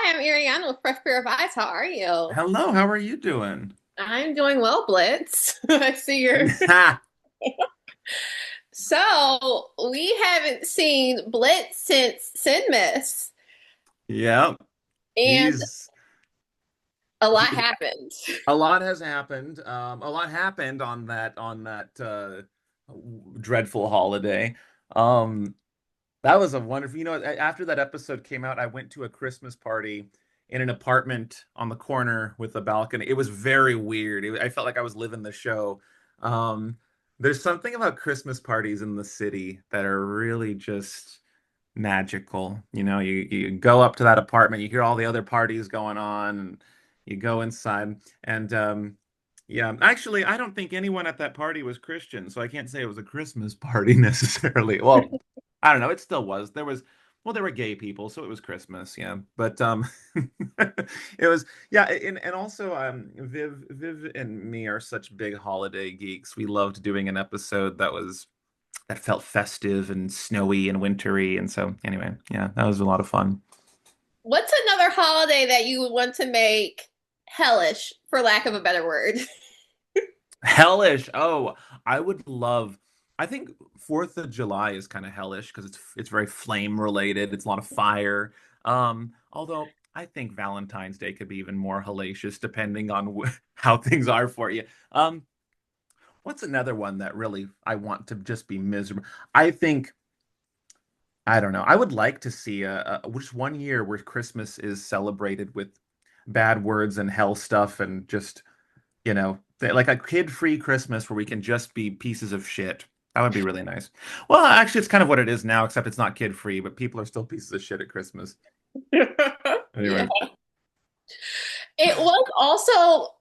Hi, I'm Ariana with Fresh Pair of Eyes. How are you? Hello, how are you doing? I'm doing well, Blitz. I see you're. Ha! So, we haven't seen Blitz since Sinsmas, Yep. and He's a lot he's happened. a lot has happened. A lot happened on that dreadful holiday. Um that was a wonderful, after that episode came out, I went to a Christmas party in an apartment on the corner with a balcony. It was very weird. I felt like I was living the show. Um there's something about Christmas parties in the city that are really just magical. You go up to that apartment, you hear all the other parties going on, and you go inside. And yeah, actually, I don't think anyone at that party was Christian, so I can't say it was a Christmas party necessarily. Well, I don't know. It still was. Well, there were gay people, so it was Christmas, yeah. But it was, yeah, and also Viv and me are such big holiday geeks. We loved doing an episode that felt festive and snowy and wintry. And so, anyway, yeah, that was a lot of fun. What's another holiday that you would want to make hellish, for lack of a better word? Hellish. Oh, I would love. I think Fourth of July is kind of hellish because it's very flame related. It's a lot of fire. Although I think Valentine's Day could be even more hellacious depending on how things are for you. What's another one that really I want to just be miserable? I think I don't know. I would like to see just one year where Christmas is celebrated with bad words and hell stuff and just, like a kid-free Christmas where we can just be pieces of shit. That would be really nice. Well, actually, it's kind of what it is now, except it's not kid-free, but people are still pieces of shit at Christmas. Yeah. Anyway. It was also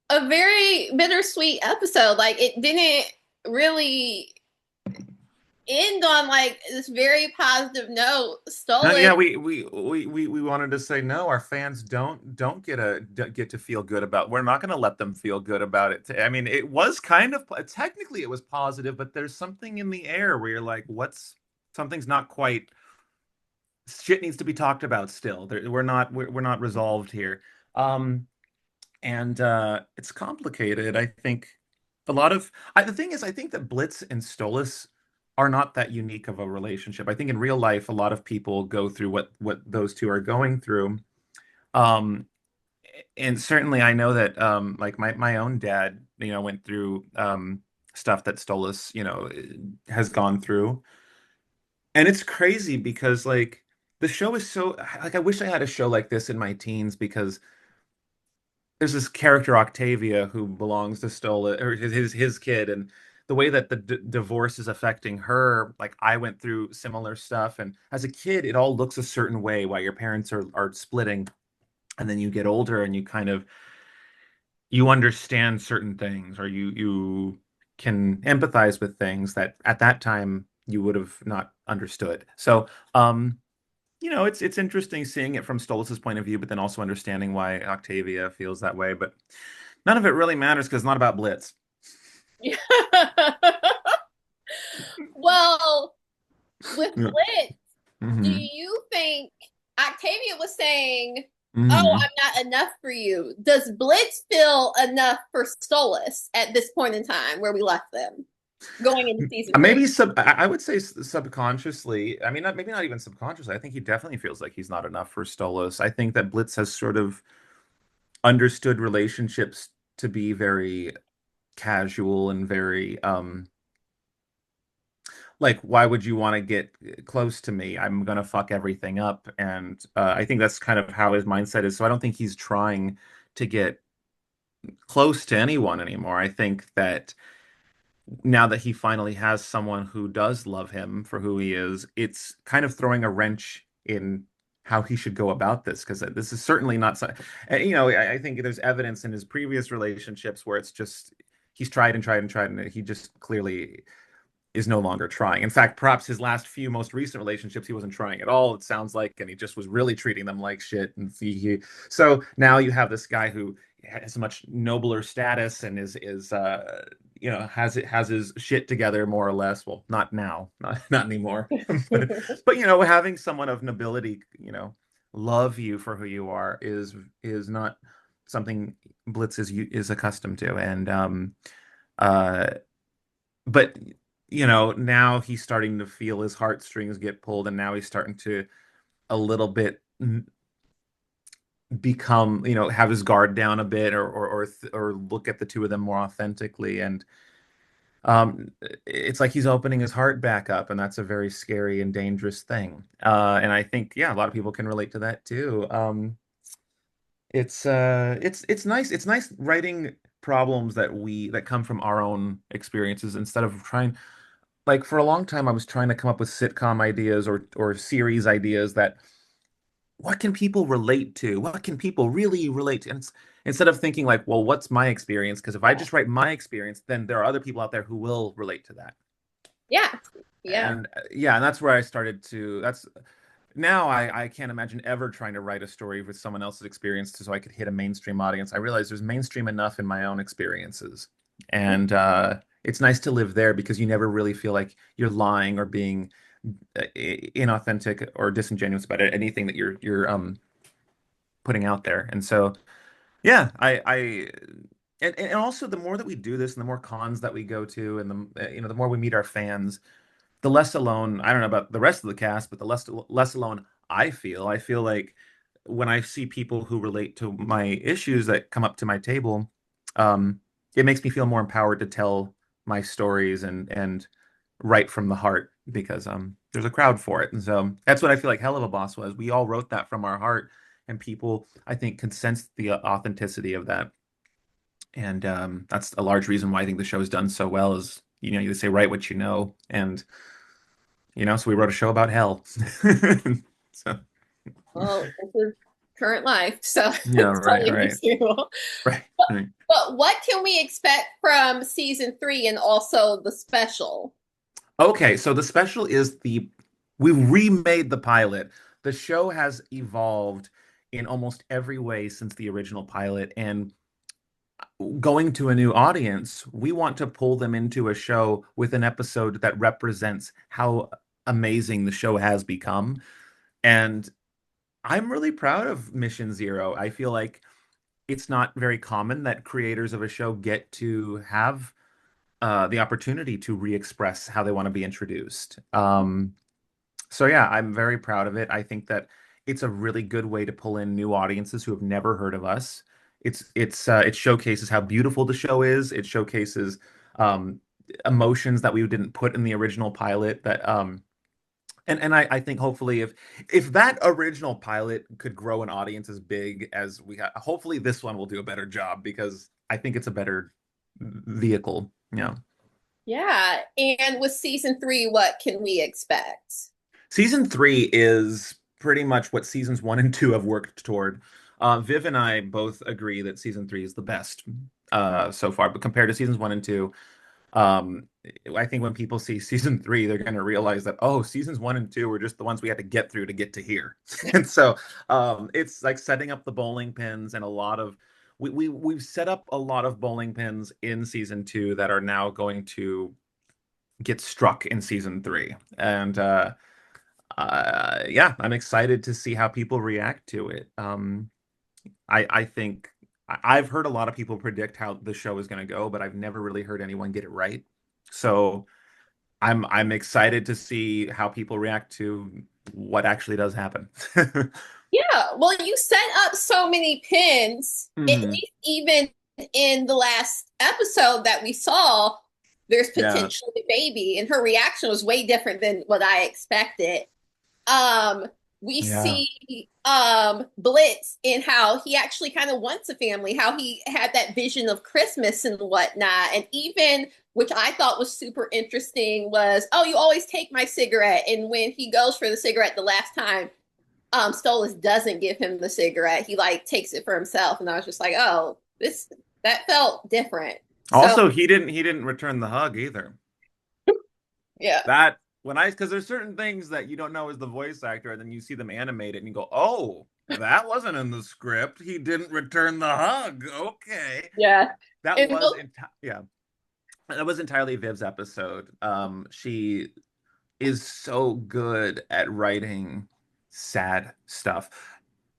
a very bittersweet episode. Like, it didn't really end on like this very positive note. No, Stolen. yeah, we wanted to say no. Our fans don't get to feel good about. We're not going to let them feel good about it. I mean, it was kind of technically it was positive, but there's something in the air where you're like, what's something's not quite. Shit needs to be talked about still. We're not resolved here. Um, and it's complicated. I think the thing is, I think that Blitz and Stolas are not that unique of a relationship. I think in real life, a lot of people go through what those two are going through. Um, and certainly, I know that like my own dad, went through stuff that Stolas, has gone through, and it's crazy because like the show is so like I wish I had a show like this in my teens because there's this character Octavia who belongs to Stola or his kid, and the way that the divorce is affecting her, like I went through similar stuff, and as a kid, it all looks a certain way while your parents are splitting, and then you get older and you kind of you understand certain things, or you can empathize with things that at that time you would have not understood. So, it's interesting seeing it from Stolas's point of view, but then also understanding why Octavia feels that way. But none of it really matters because it's not about Blitz. Yeah. Well, with Yeah. Blitz, do Hmm. you think Octavia was saying, "Oh, Hmm. I'm not enough for you"? Does Blitz feel enough for Stolas at this point in time where we left them going into season three? Maybe I would say subconsciously. I mean, maybe not even subconsciously. I think he definitely feels like he's not enough for Stolas. I think that Blitz has sort of understood relationships to be very casual and very like why would you want to get close to me? I'm gonna fuck everything up. And I think that's kind of how his mindset is. So I don't think he's trying to get close to anyone anymore. I think that now that he finally has someone who does love him for who he is, it's kind of throwing a wrench in how he should go about this, because this is certainly not I think there's evidence in his previous relationships where it's just he's tried and tried and tried, and he just clearly is no longer trying. In fact, perhaps his last few most recent relationships, he wasn't trying at all, it sounds like, and he just was really treating them like shit. And so now you have this guy who has a much nobler status and is has his shit together more or less. Well, not now, not anymore. but having someone of nobility, love you for who you are is not something Blitz is accustomed to. And uh but now he's starting to feel his heartstrings get pulled, and now he's starting to a little bit become, have his guard down a bit, or look at the two of them more authentically. And it's like he's opening his heart back up, and that's a very scary and dangerous thing. And I think, yeah, a lot of people can relate to that too. It's nice. It's nice writing problems that come from our own experiences, instead of trying, like, for a long time I was trying to come up with sitcom ideas or series ideas that, what can people relate to? What can people really relate to? And instead of thinking like, well, what's my experience? Because if I just write my experience, then there are other people out there who will relate to that. Yeah. Yeah. And yeah, and that's where I started to. That's now I can't imagine ever trying to write a story with someone else's experience so I could hit a mainstream audience. I realize there's mainstream enough in my own experiences, and it's nice to live there because you never really feel like you're lying or being inauthentic or disingenuous about anything that you're putting out there. And so yeah, and also, the more that we do this and the more cons that we go to, and the more we meet our fans, the less alone, I don't know about the rest of the cast, but the less alone I feel like when I see people who relate to my issues that come up to my table, um, it makes me feel more empowered to tell my stories and write from the heart, because there's a crowd for it. And so that's what I feel like Helluva Boss was. We all wrote that from our heart, and people, I think, can sense the authenticity of that. And that's a large reason why I think the show's done so well. Is, you say write what you know, and so we wrote a show about hell. So Well, this is current life, so yeah, it's right, totally right, understandable. right, But, right. but what can we expect from season 3 and also the special? Okay, so the special is we remade the pilot. The show has evolved in almost every way since the original pilot, and going to a new audience, we want to pull them into a show with an episode that represents how amazing the show has become. And I'm really proud of Mission Zero. I feel like it's not very common that creators of a show get to have the opportunity to re-express how they want to be introduced. So yeah, I'm very proud of it. I think that it's a really good way to pull in new audiences who have never heard of us. It showcases how beautiful the show is. It showcases um, emotions that we didn't put in the original pilot. I think hopefully if that original pilot could grow an audience as big as we have, hopefully this one will do a better job, because I think it's a better vehicle. Yeah. Yeah, and with season 3, what can we expect? Season three is pretty much what seasons one and two have worked toward. Viv and I both agree that season three is the best so far, but compared to seasons one and two, um, I think when people see season three, they're going to realize that, oh, seasons one and two were just the ones we had to get through to get to here. And so it's like setting up the bowling pins, and a lot of we've set up a lot of bowling pins in season two that are now going to get struck in season three. And yeah, I'm excited to see how people react to it. I think I've heard a lot of people predict how the show is going to go, but I've never really heard anyone get it right. So I'm excited to see how people react to what actually does happen. Yeah, well, you set up so many pins, at Hmm. least even in the last episode that we saw, there's Yeah, potentially a baby, and her reaction was way different than what I expected. Um, we yeah, see Blitz in how he actually kind of wants a family, how he had that vision of Christmas and whatnot. And even, which I thought was super interesting, was, oh, you always take my cigarette. And when he goes for the cigarette the last time, Stolas doesn't give him the cigarette. He like takes it for himself. And I was just like, oh, this that felt different. So also he didn't return the hug either. yeah. That when I Because there's certain things that you don't know as the voice actor, and then you see them animate it and you go, oh, that wasn't in the script. He didn't return the hug. Okay. Yeah. That And was yeah. That was entirely Viv's episode. She is so good at writing sad stuff.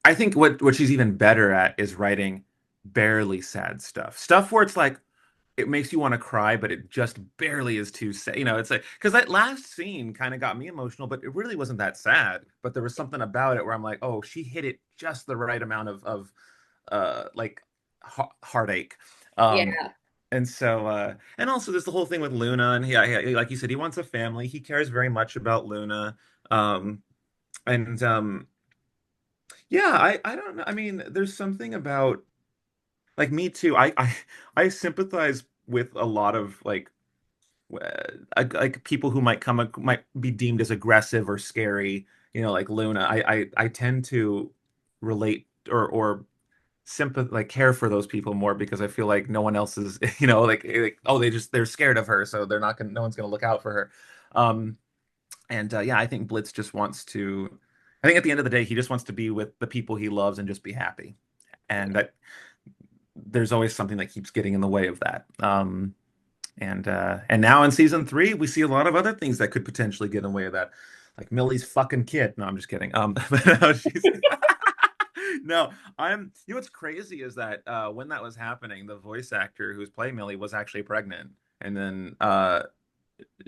I think what she's even better at is writing barely sad stuff. Stuff where it's like it makes you want to cry, but it just barely is too sad. You know, it's like because that last scene kind of got me emotional, but it really wasn't that sad. But there was something about it where I'm like, oh, she hit it just the right amount of like heartache. Um, Yeah. and so and also there's the whole thing with Loona, and like you said, he wants a family. He cares very much about Loona. Um, and yeah, I don't know. I mean, there's something about like me too. I sympathize with a lot of like people who might be deemed as aggressive or scary, you know, like Loona. I tend to relate or sympath like care for those people more because I feel like no one else is, you know, like oh they're scared of her, so they're not gonna no one's gonna look out for her. Um and yeah, I think Blitz just wants to. I think at the end of the day, he just wants to be with the people he loves and just be happy. And that there's always something that keeps getting in the way of that. And now in season three, we see a lot of other things that could potentially get in the way of that, like Millie's fucking kid. No, I'm just kidding. But no, she's no. You know what's crazy is that when that was happening, the voice actor who's playing Millie was actually pregnant, and then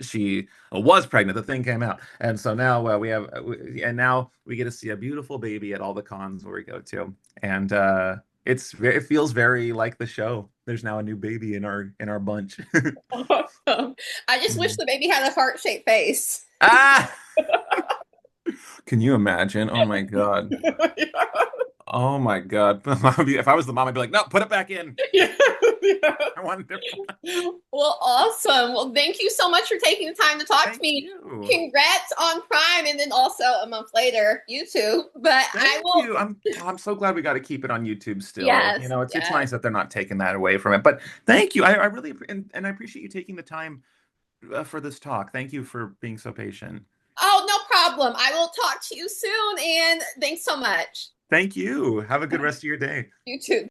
she was pregnant. The thing came out, and so now and now we get to see a beautiful baby at all the cons where we go to, and it feels very like the show. There's now a new baby in our bunch. Awesome. I just wish Mhm. the baby had a heart-shaped face. Ah, can you imagine? Oh my God. Oh my God. If I was the mom, I'd be like, no, put it back in. Yeah, yeah. I want it different. Well, awesome. Well, thank you so much for taking the time to talk to Thank me. you. Congrats on Prime, and then also a month later, YouTube. But I Thank will, you. I'm so glad we got to keep it on YouTube still. You yes, know, it's yes. nice that they're not taking that away from it. But thank you. I really and I appreciate you taking the time for this talk. Thank you for being so patient. Oh, no problem. I will talk to you soon, and thanks so much. Thank you. Have a good rest of your day. You too.